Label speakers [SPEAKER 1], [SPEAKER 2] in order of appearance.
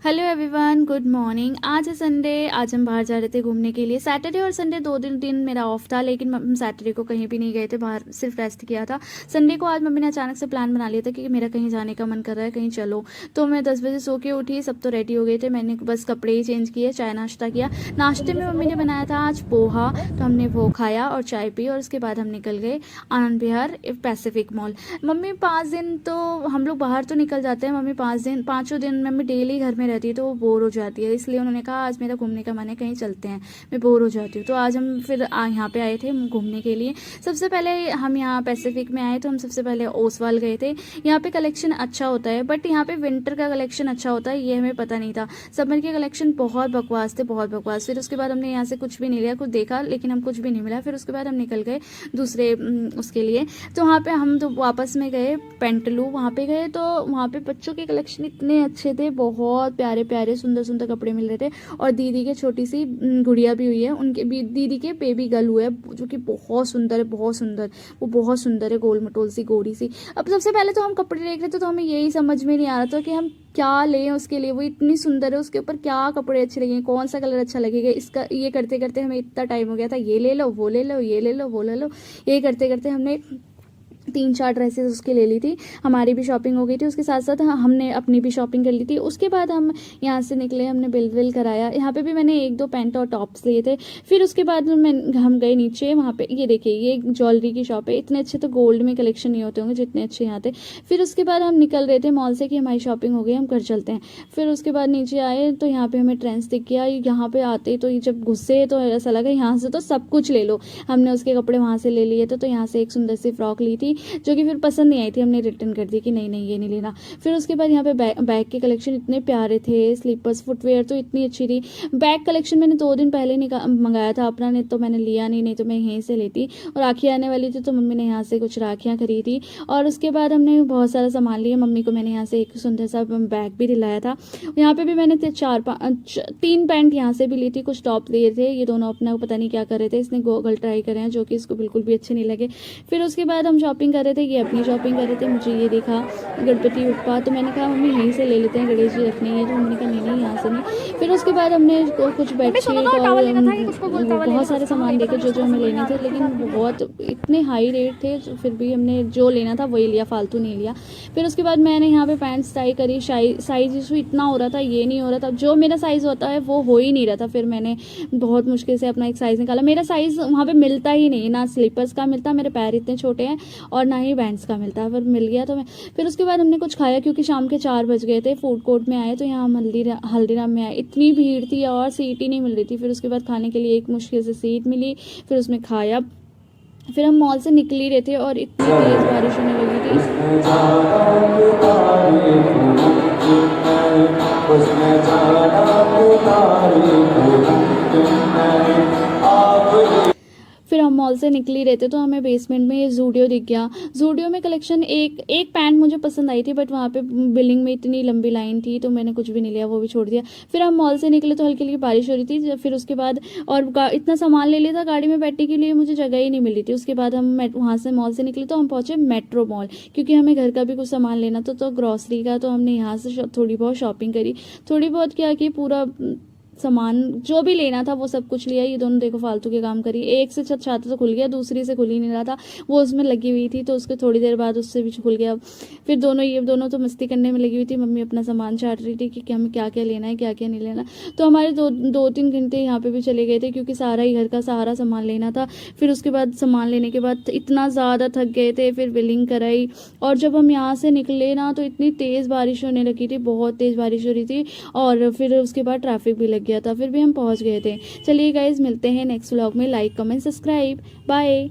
[SPEAKER 1] Hello everyone, good morning. आज है Sunday. आज हम बाहर जा रहे थे घूमने के लिए। सैटरडे और संडे दो दिन मेरा ऑफ था, लेकिन हम सैटरडे को कहीं भी नहीं गए थे, बाहर सिर्फ रेस्ट किया था। संडे को आज मम्मी ने अचानक से प्लान बना लिया था कि मेरा कहीं जाने का मन कर रहा है, कहीं चलो। तो मैं 10 बजे सो के उठी, सब तो रेडी हो गए थे। मैंने बस कपड़े ही चेंज किए, चाय नाश्ता किया। नाश्ते में मम्मी ने बनाया था आज पोहा, तो हमने वो खाया और चाय पी, और उसके बाद हम निकल गए Anand Vihar Pacific mall. Mummy 5 दिन तो हम लोग बाहर तो निकल जाते हैं। मम्मी 5 दिन मम्मी डेली घर में रहती है, तो वो बोर हो जाती है। इसलिए उन्होंने कहा आज मेरा घूमने का मन है, कहीं चलते हैं, मैं बोर हो जाती हूँ। तो आज हम फिर यहाँ पे आए थे घूमने के लिए। सबसे पहले हम यहाँ पैसिफिक में आए, तो हम सबसे पहले ओसवाल गए थे। यहाँ पे कलेक्शन अच्छा होता है, बट यहाँ पे विंटर का कलेक्शन अच्छा होता है ये हमें पता नहीं था। समर के कलेक्शन बहुत बकवास थे, बहुत बकवास। फिर उसके बाद हमने यहाँ से कुछ भी नहीं लिया, कुछ देखा लेकिन हम कुछ भी नहीं मिला। फिर उसके बाद हम निकल गए दूसरे उसके लिए। तो वहाँ पे हम तो वापस में गए पेंटलू, वहाँ पे गए तो वहाँ पे बच्चों के कलेक्शन इतने अच्छे थे, बहुत प्यारे प्यारे सुंदर सुंदर कपड़े मिल रहे थे। और दीदी के छोटी सी गुड़िया भी हुई है, उनके भी दीदी के बेबी गर्ल हुए है, जो कि बहुत सुंदर है, बहुत सुंदर। वो बहुत सुंदर है, गोल मटोल सी गोरी सी। अब सबसे पहले तो हम कपड़े देख रहे थे, तो हमें यही समझ में नहीं आ रहा था कि हम क्या लें उसके लिए। वो इतनी सुंदर है, उसके ऊपर क्या कपड़े अच्छे लगेंगे, कौन सा कलर अच्छा लगेगा। इसका ये करते करते हमें इतना टाइम हो गया था, ये ले लो, वो ले लो, ये ले लो, वो ले लो। ये करते करते हमने 3-4 ड्रेसेस उसकी ले ली थी। हमारी भी शॉपिंग हो गई थी, उसके साथ साथ हमने अपनी भी शॉपिंग कर ली थी। उसके बाद हम यहाँ से निकले, हमने बिल विल कराया। यहाँ पे भी मैंने 1-2 पैंट और टॉप्स लिए थे। फिर उसके बाद हम गए नीचे, वहाँ पे ये देखिए, ये ज्वेलरी की शॉप है। इतने अच्छे तो गोल्ड में कलेक्शन नहीं होते होंगे जितने अच्छे यहाँ थे। फिर उसके बाद हम निकल रहे थे मॉल से कि हमारी शॉपिंग हो गई, हम घर चलते हैं। फिर उसके बाद नीचे आए तो यहाँ पे हमें ट्रेंड्स दिख गया। यहाँ पे आते तो जब घुसे तो ऐसा लगा यहाँ से तो सब कुछ ले लो। हमने उसके कपड़े वहाँ से ले लिए थे। तो यहाँ से एक सुंदर सी फ्रॉक ली थी, जो कि फिर पसंद नहीं आई थी, हमने रिटर्न कर दी कि नहीं नहीं ये नहीं लेना। फिर उसके बाद यहाँ पे बैग के कलेक्शन इतने प्यारे थे, स्लीपर्स फुटवेयर तो इतनी अच्छी थी। बैग कलेक्शन मैंने 2 दिन पहले मंगाया था अपना, नहीं तो मैंने लिया नहीं तो मैं यहीं से लेती। और राखी आने वाली थी, तो मम्मी ने यहाँ से कुछ राखियाँ खरीदी। और उसके बाद हमने बहुत सारा सामान लिया। मम्मी को मैंने यहाँ से एक सुंदर सा बैग भी दिलाया था। यहाँ पे भी मैंने 3 पैंट यहाँ से भी ली थी, कुछ टॉप लिए थे। ये दोनों अपना पता नहीं क्या कर रहे थे, इसने गोगल ट्राई करे हैं, जो कि इसको बिल्कुल भी अच्छे नहीं लगे। फिर उसके बाद हम शॉपिंग कर रहे थे, ये अपनी शॉपिंग कर रहे थे। मुझे ये देखा गणपति बप्पा, तो मैंने कहा मम्मी यहीं से ले लेते हैं, गणेश जी रखने है। तो मम्मी ने कहा नहीं यहाँ से नहीं। फिर उसके बाद हमने कुछ बेडशीट और बहुत सारे सामान देखे जो हमें लेने थे, लेकिन बहुत इतने हाई रेट थे, तो फिर भी हमने जो लेना था वही लिया, फालतू नहीं लिया। फिर उसके बाद मैंने यहाँ पे पैंट्स ट्राई करी। साइज इशू इतना हो रहा था, ये नहीं हो रहा था, जो मेरा साइज़ होता है वो हो ही नहीं रहा था। फिर मैंने बहुत मुश्किल से अपना एक साइज़ निकाला। मेरा साइज़ वहाँ पे मिलता ही नहीं, ना स्लीपर्स का मिलता, मेरे पैर इतने छोटे हैं, और ना ही बैंड्स का मिलता है। फिर मिल गया तो मैं फिर उसके बाद हमने कुछ खाया, क्योंकि शाम के 4 बज गए थे। फूड कोर्ट में आए, तो यहाँ हम हल्दीराम में आए। इतनी भीड़ थी और सीट ही नहीं मिल रही थी। फिर उसके बाद खाने के लिए एक मुश्किल से सीट मिली, फिर उसमें खाया। फिर हम मॉल से निकल ही रहे थे और इतनी तेज़ बारिश होने लगी थी। फिर हम मॉल से निकल ही रहे थे, तो हमें बेसमेंट में ये जूडियो दिख गया। जूडियो में कलेक्शन एक पैंट मुझे पसंद आई थी, बट वहाँ पे बिलिंग में इतनी लंबी लाइन थी, तो मैंने कुछ भी नहीं लिया, वो भी छोड़ दिया। फिर हम मॉल से निकले, तो हल्की हल्की बारिश हो रही थी। फिर उसके बाद और इतना सामान ले लिया था, गाड़ी में बैठने के लिए मुझे जगह ही नहीं मिली थी। उसके बाद हम वहाँ से मॉल से निकले, तो हम पहुँचे मेट्रो मॉल, क्योंकि हमें घर का भी कुछ सामान लेना था, तो ग्रॉसरी का। तो हमने यहाँ से थोड़ी बहुत शॉपिंग करी, थोड़ी बहुत क्या कि पूरा सामान जो भी लेना था वो सब कुछ लिया। ये दोनों देखो फालतू के काम करी। एक से छाता तो खुल गया, दूसरी से खुल ही नहीं रहा था, वो उसमें लगी हुई थी, तो उसके थोड़ी देर बाद उससे भी खुल गया। फिर ये दोनों तो मस्ती करने में लगी हुई थी। मम्मी अपना सामान छाट रही थी कि हमें क्या क्या लेना है, क्या क्या नहीं लेना। तो हमारे 2-3 घंटे यहाँ पे भी चले गए थे, क्योंकि सारा ही घर का सारा सामान लेना था। फिर उसके बाद सामान लेने के बाद इतना ज़्यादा थक गए थे, फिर बिलिंग कराई। और जब हम यहाँ से निकले ना, तो इतनी तेज़ बारिश होने लगी थी, बहुत तेज़ बारिश हो रही थी, और फिर उसके बाद ट्रैफिक भी लग गया था। फिर भी हम पहुंच गए थे। चलिए गाइज, मिलते हैं नेक्स्ट व्लॉग में। Like comment subscribe, bye.